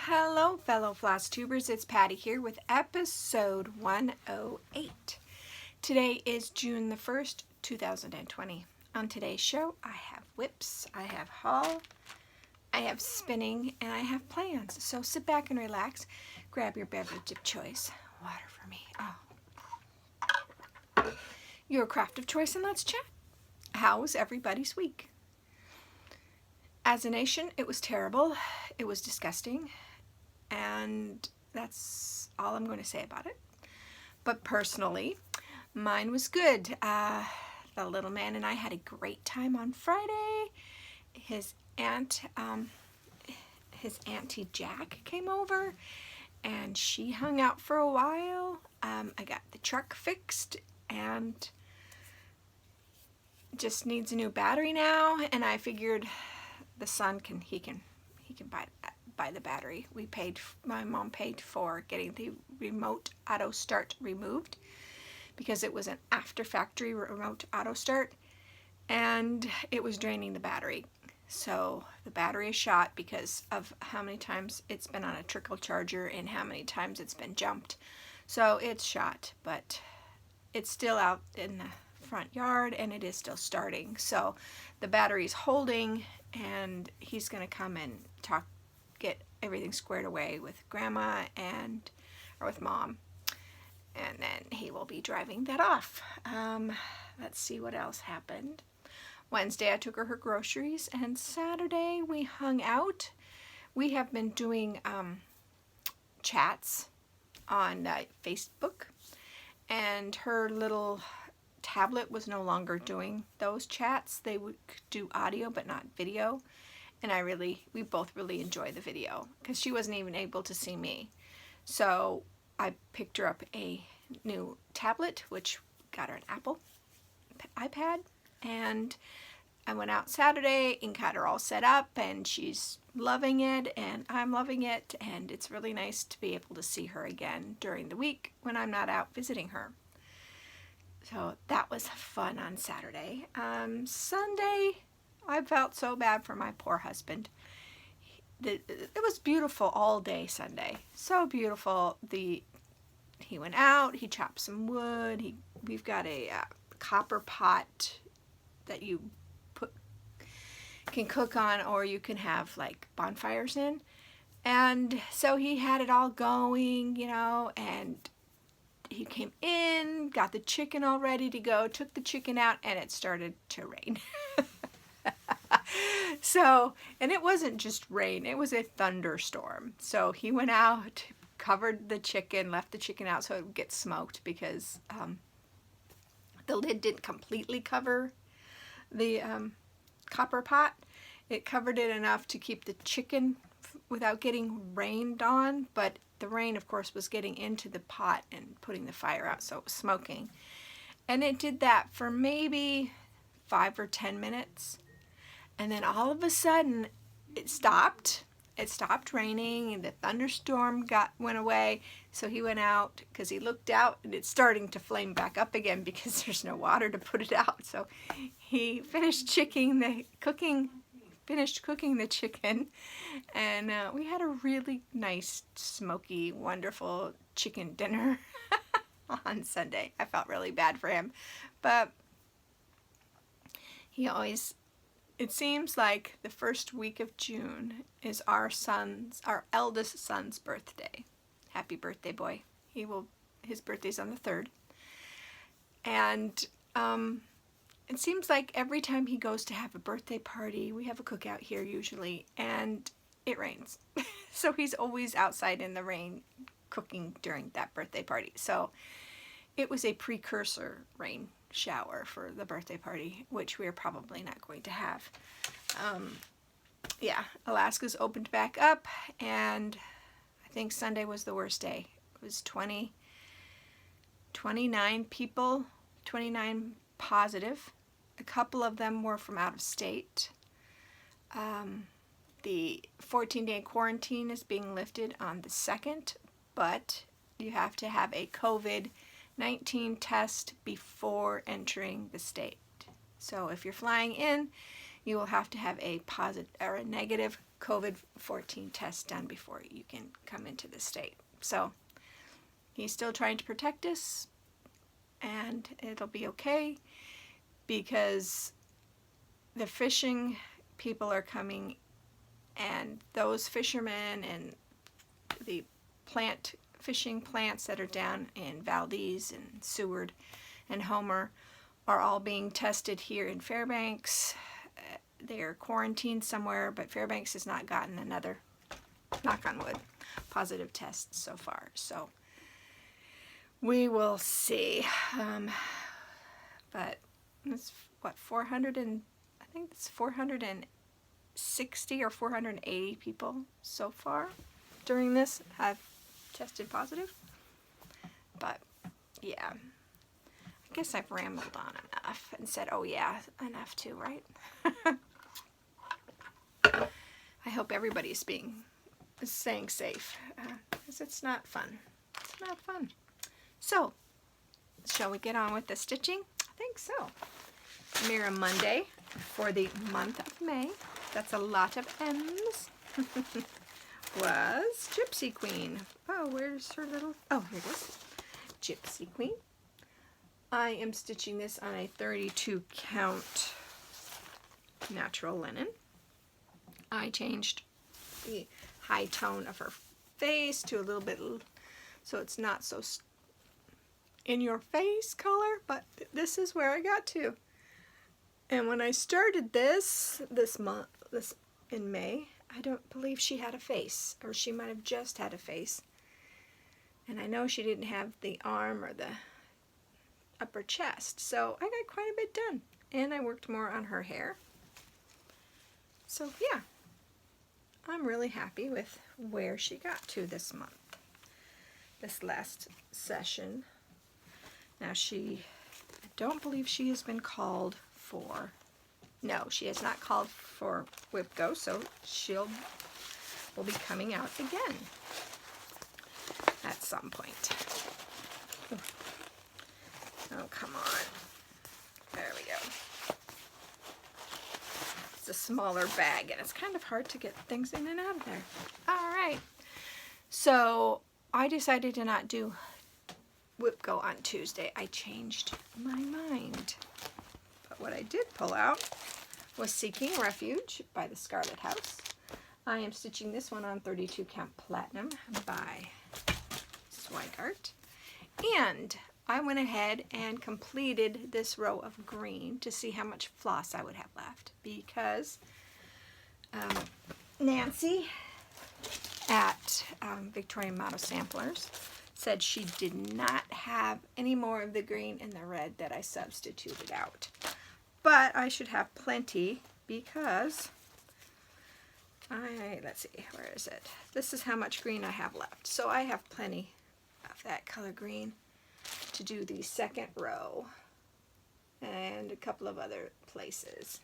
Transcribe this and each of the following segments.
Hello, fellow Flosstubers. It's Patty here with episode 108. Today is June the 1st, 2020. On today's show, I have whips, I have haul, I have spinning, and I have plans. So sit back and relax. Grab your beverage of choice. Water for me. Oh. Your craft of choice, and let's chat. How was everybody's week? As a nation, it was terrible. It was disgusting. And that's all I'm going to say about it. But personally, mine was good. The little man and I had a great time on Friday. His Auntie Jack came over and she hung out for a while. I got the truck fixed and just needs a new battery now, and I figured the son can buy the battery. My mom paid for getting the remote auto start removed because it was an after factory remote auto start and it was draining the battery. So the battery is shot because of how many times it's been on a trickle charger and how many times it's been jumped. So it's shot, but it's still out in the front yard and it is still starting. So the battery's holding and he's going to come and get everything squared away with grandma or with mom, and then he will be driving that off. Let's see what else happened. Wednesday I took her groceries, and Saturday we hung out. We have been doing chats on Facebook, and her little tablet was no longer doing those chats. They would do audio but not video, and we both really enjoy the video because she wasn't even able to see me. So I picked her up a new tablet, which got her an Apple iPad, and I went out Saturday and got her all set up, and she's loving it and I'm loving it, and it's really nice to be able to see her again during the week when I'm not out visiting her. So that was fun on Saturday. Sunday, I felt so bad for my poor husband. It was beautiful all day Sunday. So beautiful. He went out, he chopped some wood. We've got a copper pot that you can cook on, or you can have like bonfires in. And so he had it all going, and he came in, got the chicken all ready to go, took the chicken out, and it started to rain. So, and it wasn't just rain, it was a thunderstorm. So he went out, covered the chicken, left the chicken out so it would get smoked because the lid didn't completely cover the copper pot. It covered it enough to keep the chicken without getting rained on, but the rain, of course, was getting into the pot and putting the fire out, so it was smoking. And it did that for maybe 5 or 10 minutes. And then all of a sudden, it stopped. It stopped raining, and the thunderstorm went away. So he went out because he looked out, and it's starting to flame back up again because there's no water to put it out. So he finished cooking the chicken, and we had a really nice, smoky, wonderful chicken dinner on Sunday. I felt really bad for him, but it seems like the first week of June is our eldest son's birthday. Happy birthday, boy. His birthday's on the 3rd. And it seems like every time he goes to have a birthday party, we have a cookout here usually, and it rains. So he's always outside in the rain cooking during that birthday party. So it was a precursor rain shower for the birthday party, which we're probably not going to have. Yeah, Alaska's opened back up, and I think Sunday was the worst day. It was 29 people, 29 positive. A couple of them were from out of state. The 14-day quarantine is being lifted on the 2nd, but you have to have a COVID-19 test before entering the state. So if you're flying in, you will have to have a positive or a negative COVID-14 test done before you can come into the state. So he's still trying to protect us, and it'll be okay because the fishing people are coming, and those fishermen and the fishing plants that are down in Valdez and Seward and Homer are all being tested here in Fairbanks. They are quarantined somewhere, but Fairbanks has not gotten another, knock on wood, positive test so far. So we will see. But it's what, 400 and I think it's 460 or 480 people so far during this have tested positive. But yeah, I guess I've rambled on enough and said, oh yeah, enough too, right? I hope everybody's staying safe, because it's not fun. It's not fun. So, shall we get on with the stitching? I think so. Mirror Monday for the month of May. That's a lot of M's. Was Gypsy Queen. Oh, where's her little... Oh, here it is. Gypsy Queen. I am stitching this on a 32 count natural linen. I changed the high tone of her face to a little bit, so it's not so in your face color, but this is where I got to. And when I started this month, in May, I don't believe she had a face, or she might have just had a face. And I know she didn't have the arm or the upper chest, so I got quite a bit done. And I worked more on her hair. So yeah, I'm really happy with where she got to this month, this last session. Now I don't believe she has been called for, no, she has not called for wipgo, so will be coming out again at some point. Oh, come on. There we go. It's a smaller bag, and it's kind of hard to get things in and out of there. All right. So I decided to not do wipgo on Tuesday. I changed my mind. But what I did pull out was Seeking Refuge by the Scarlet House. I am stitching this one on 32 count platinum by Swigart. And I went ahead and completed this row of green to see how much floss I would have left, because Nancy at Victorian Motto Samplers said she did not have any more of the green and the red that I substituted out. But I should have plenty, because let's see, where is it? This is how much green I have left. So I have plenty of that color green to do the second row and a couple of other places.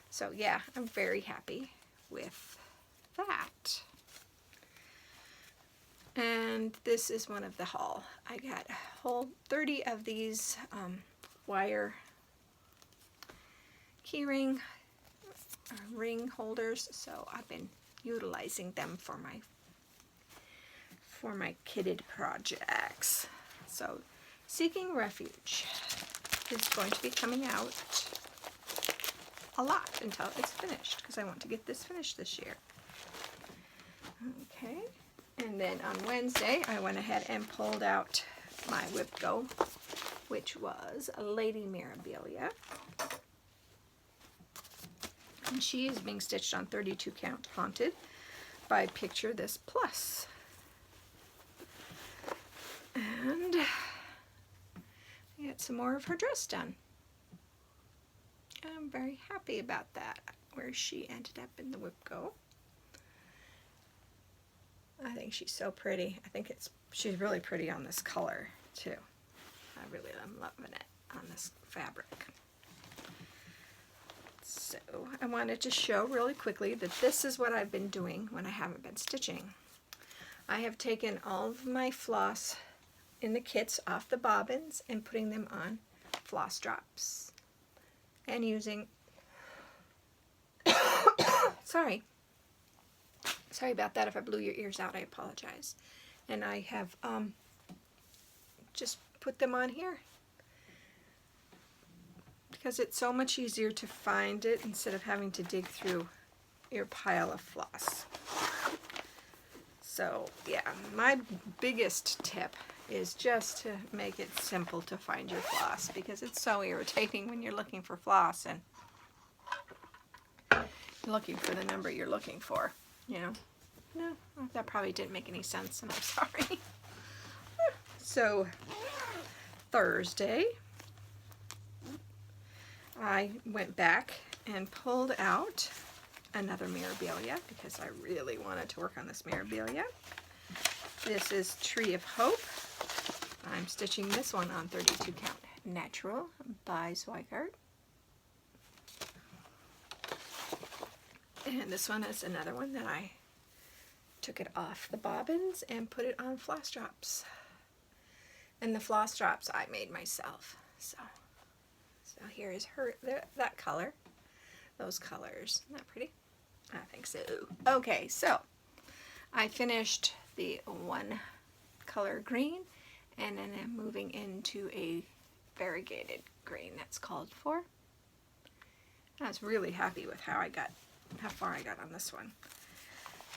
So yeah, I'm very happy with that. And this is one of the haul. I got a whole 30 of these wire keyring ring holders, so I've been utilizing them for my kitted projects. So Seeking Refuge is going to be coming out a lot until it's finished, because I want to get this finished this year. Okay, and then on Wednesday I went ahead and pulled out my wipgo, which was a Lady Mirabilia. And she is being stitched on 32 count Haunted by Picture This Plus. And I got some more of her dress done. I'm very happy about that, where she ended up in the wipgo. I think she's so pretty. I think she's really pretty on this color too. I really am loving it on this fabric. So I wanted to show really quickly that this is what I've been doing when I haven't been stitching. I have taken all of my floss in the kits off the bobbins and putting them on floss drops and using sorry, Sorry about that. If I blew your ears out, I apologize. And I have just put them on here because it's so much easier to find it instead of having to dig through your pile of floss. So yeah, my biggest tip is just to make it simple to find your floss, because it's so irritating when you're looking for floss and looking for the number you're looking for, you know. No, that probably didn't make any sense, and I'm sorry. So Thursday, I went back and pulled out another Mirabilia because I really wanted to work on this Mirabilia. This is Tree of Hope. I'm stitching this one on 32 count natural by Zweigart. And this one is another one that I took it off the bobbins and put it on floss drops. And the floss drops I made myself. So here is that color. Those colors. Isn't that pretty? I think so. Okay, so I finished the one color green, and then I'm moving into a variegated green that's called for. I was really happy with how far I got on this one.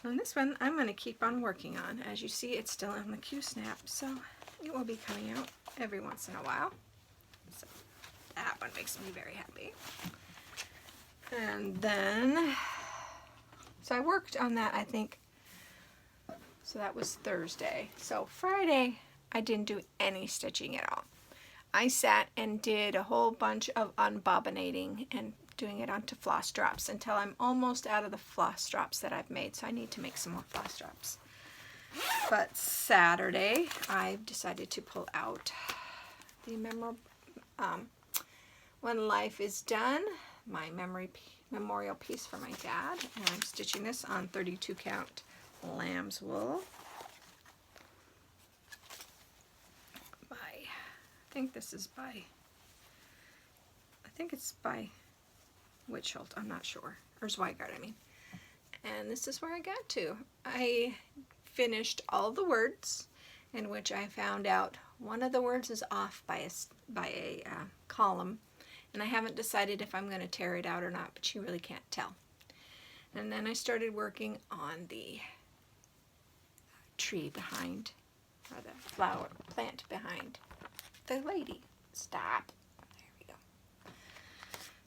On this one, I'm going to keep on working on. As you see, it's still on the Q-snap, so it will be coming out every once in a while. So that one makes me very happy. And then, so I worked on that, I think, so that was Thursday. So Friday, I didn't do any stitching at all. I sat and did a whole bunch of unbobbinating and doing it onto floss drops until I'm almost out of the floss drops that I've made, so I need to make some more floss drops. But Saturday, I decided to pull out the When Life is Done, my memorial piece for my dad, and I'm stitching this on 32 count lamb's wool. I think it's by Witchholt, I'm not sure, or Zweigart, I mean. And this is where I got to. I finished all the words, in which I found out one of the words is off by a column, and I haven't decided if I'm going to tear it out or not, but you really can't tell. And then I started working on the tree behind, or the plant behind the lady. Stop. There we go.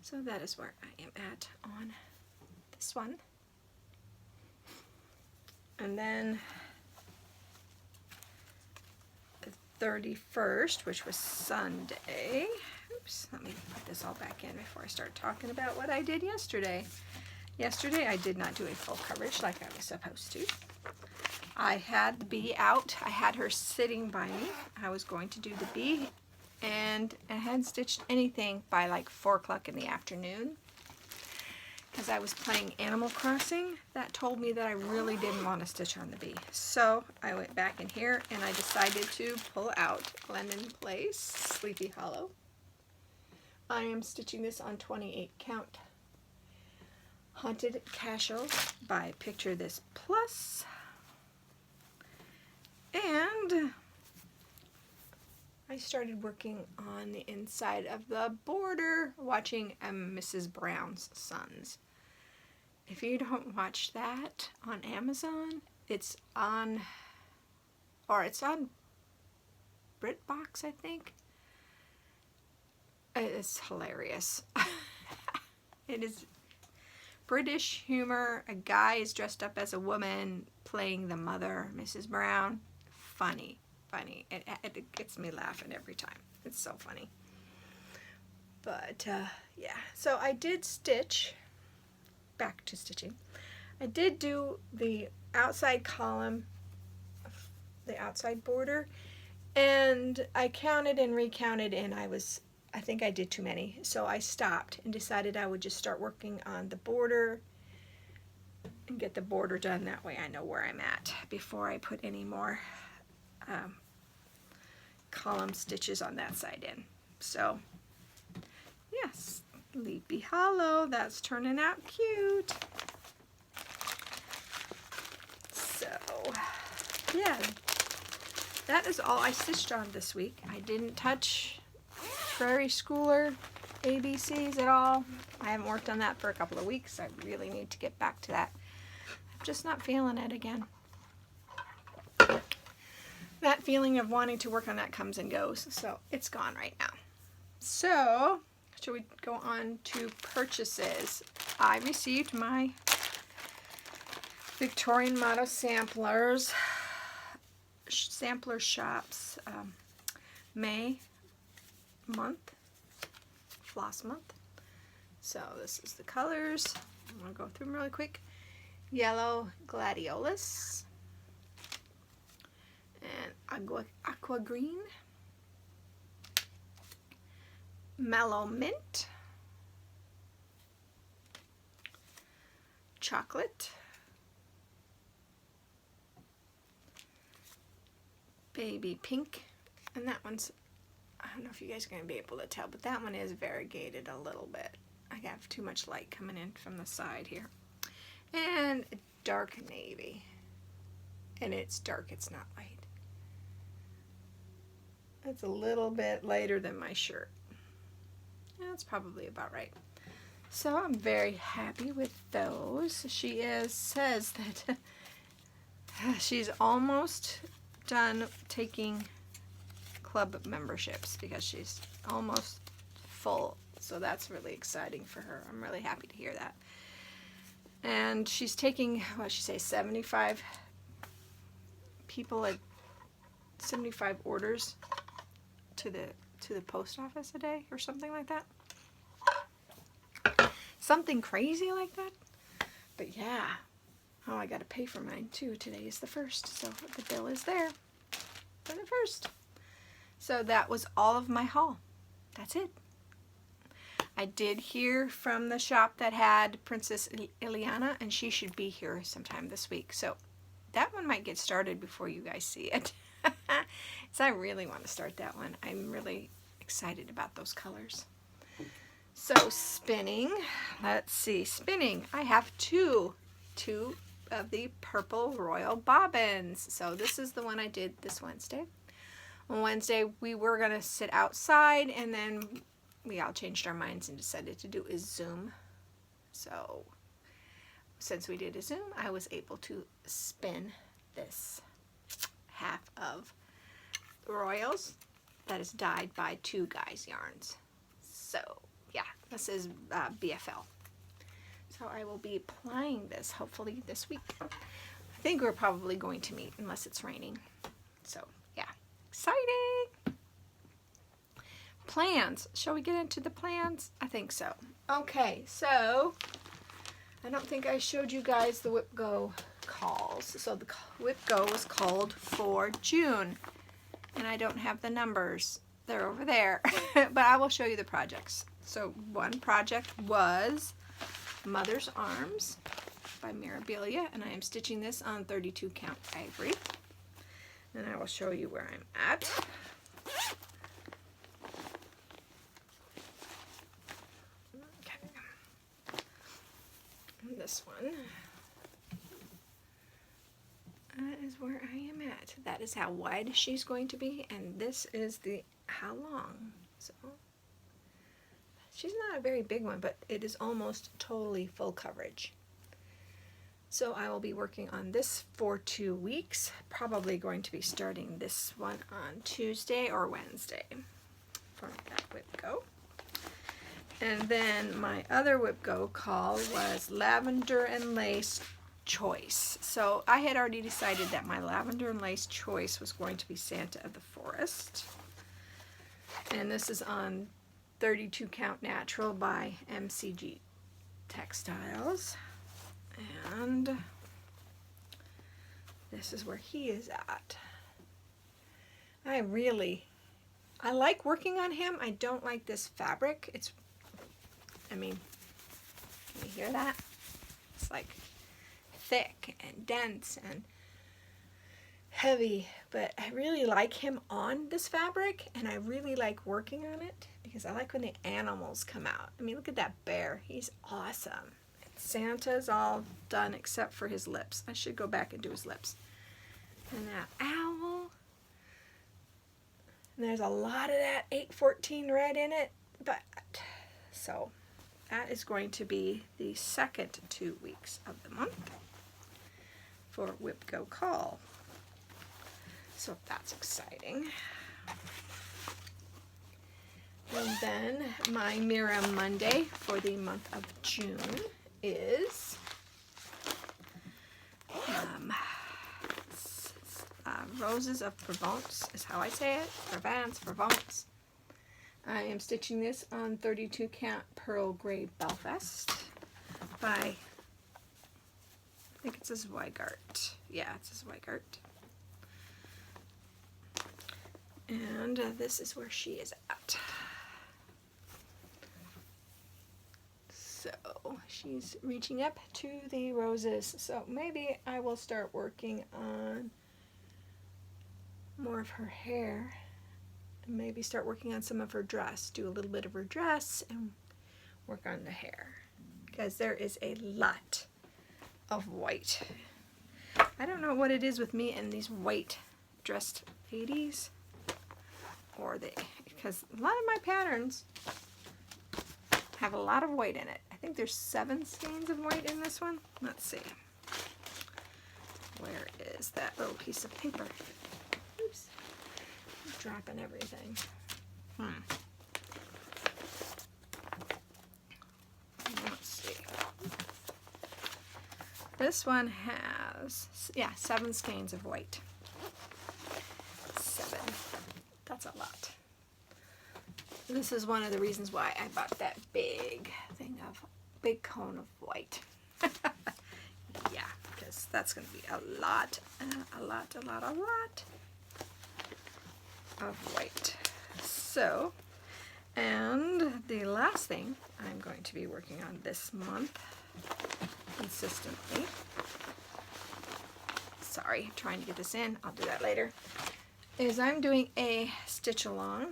So that is where I am at on this one. And then the 31st, which was Sunday. Oops, let me put this all back in before I start talking about what I did yesterday. Yesterday I did not do a full coverage like I was supposed to. I had the bee out. I had her sitting by me. I was going to do the bee, and I hadn't stitched anything by like 4 o'clock in the afternoon because I was playing Animal Crossing. That told me that I really didn't want to stitch on the bee. So I went back in here and I decided to pull out Glendon Place, Sleepy Hollow. I am stitching this on 28 count Haunted Cashel by Picture This Plus. And I started working on the inside of the border, watching Mrs. Brown's Sons. If you don't watch that on Amazon, it's on BritBox, I think. It's hilarious. It is British humor. A guy is dressed up as a woman playing the mother, Mrs. Brown. Funny. It gets me laughing every time. It's so funny. But yeah, so I did stitch, back to stitching. I did do the outside column, the outside border, and I counted and recounted, and I think I did too many, so I stopped and decided I would just start working on the border and get the border done. That way I know where I'm at before I put any more column stitches on that side in. So yes, Sleepy Hollow, that's turning out cute. yeah, that is all I stitched on this week. I didn't touch Prairie Schooler ABCs at all. I haven't worked on that for a couple of weeks. I really need to get back to that. I'm just not feeling it again. That feeling of wanting to work on that comes and goes, so it's gone right now. So, shall we go on to purchases? I received my Victorian Motto sampler shops May month, floss month. So this is the colors. I'm going to go through them really quick. Yellow Gladiolus and aqua green, mellow mint, chocolate, baby pink, and that one's, I don't know if you guys are going to be able to tell, but that one is variegated a little bit. I have too much light coming in from the side here. And dark navy, and it's dark, it's not light. It's a little bit lighter than my shirt. That's probably about right. So I'm very happy with those. She says that she's almost done taking club memberships because she's almost full. So that's really exciting for her. I'm really happy to hear that. And she's taking, what she say, 75 people at 75 orders to the post office a day or something like that. Something crazy like that. But yeah. Oh, I got to pay for mine too. Today is the 1st, so the bill is there for the 1st. So that was all of my haul. That's it. I did hear from the shop that had Princess Ileana, and she should be here sometime this week. So that one might get started before you guys see it. So I really want to start that one. I'm really excited about those colors. So spinning, let's see, spinning. I have two of the purple royal bobbins. So this is the one I did this Wednesday. On Wednesday we were going to sit outside, and then we all changed our minds and decided to do a Zoom. So since we did a Zoom, I was able to spin this half of Royals that is dyed by Two Guys Yarns. So yeah, this is BFL. So I will be applying this hopefully this week. I think we're probably going to meet unless it's raining. So yeah, exciting. Plans. Shall we get into the plans? I think so. Okay, so I don't think I showed you guys the wipgo calls. So the wipgo was called for June, and I don't have the numbers. They're over there, but I will show you the projects. So one project was Mother's Arms by Mirabilia, and I am stitching this on 32 count ivory, and I will show you where I'm at. This one, that is where I am at. That is how wide she's going to be, and this is the how long. So she's not a very big one, but it is almost totally full coverage. So I will be working on this for 2 weeks, probably going to be starting this one on Tuesday or Wednesday for that wipgo. And then my other wipgo call was Lavender and Lace Choice. So I had already decided that my Lavender and Lace Choice was going to be Santa of the Forest. And this is on 32 count natural by MCG Textiles. And this is where he is at. I like working on him. I don't like this fabric. Can you hear that? It's like thick and dense and heavy, but I really like him on this fabric, and I really like working on it because I like when the animals come out. I mean, look at that bear. He's awesome. And Santa's all done except for his lips. I should go back and do his lips. And that owl. And there's a lot of that 814 red in it, but so that is going to be the second 2 weeks of the month for wipgo Call. So that's exciting. And then my Mira Monday for the month of June is Roses of Provence is how I say it. Provence. I am stitching this on 32 count Pearl Gray Belfast by, I think it says Weigart. Yeah, it says Weigart. And this is where she is at. So she's reaching up to the roses. So maybe I will start working on more of her hair. And maybe start working on some of her dress. Do a little bit of her dress and work on the hair. Because there is a lot of white. I don't know what it is with me and these white dressed ladies. Because a lot of my patterns have a lot of white in it. I think there's 7 skeins of white in this one. Let's see. Where is that little piece of paper? Oops. I'm dropping everything. Let's see. This one has, 7 skeins of white. 7. That's a lot. This is one of the reasons why I bought that big cone of white. Yeah, because that's going to be a lot of white. So, and the last thing I'm going to be working on this month consistently. Sorry, trying to get this in. I'll do that later. Is I'm doing a stitch along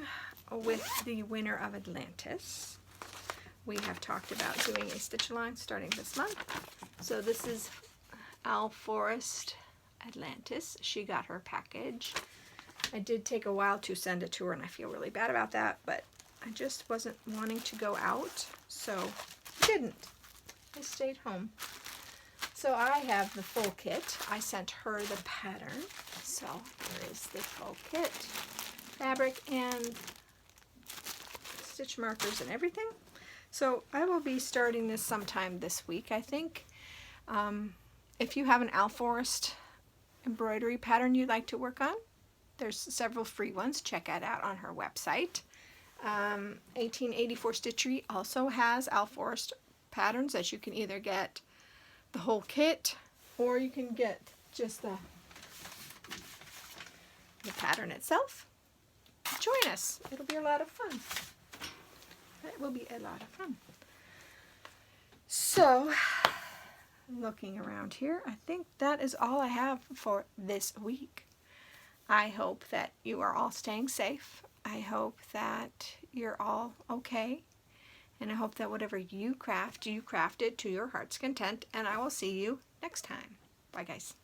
with the winner of Atlantis. We have talked about doing a stitch along starting this month. So this is Al Forrest Atlantis. She got her package. I did take a while to send it to her and I feel really bad about that, but I just wasn't wanting to go out, so I didn't. I stayed home. So I have the full kit. I sent her the pattern. So here is the full kit. Fabric and stitch markers and everything. So I will be starting this sometime this week, I think. If you have an Al Forrest embroidery pattern you'd like to work on, there's several free ones. Check that out on her website. 1884 Stitchery also has Al Forrest patterns that you can either get the whole kit or you can get just the pattern itself. Join us. It'll be a lot of fun. It will be a lot of fun. So, looking around here, I think that is all I have for this week. I hope that you are all staying safe. I hope that you're all okay. And I hope that whatever you craft it to your heart's content. And I will see you next time. Bye, guys.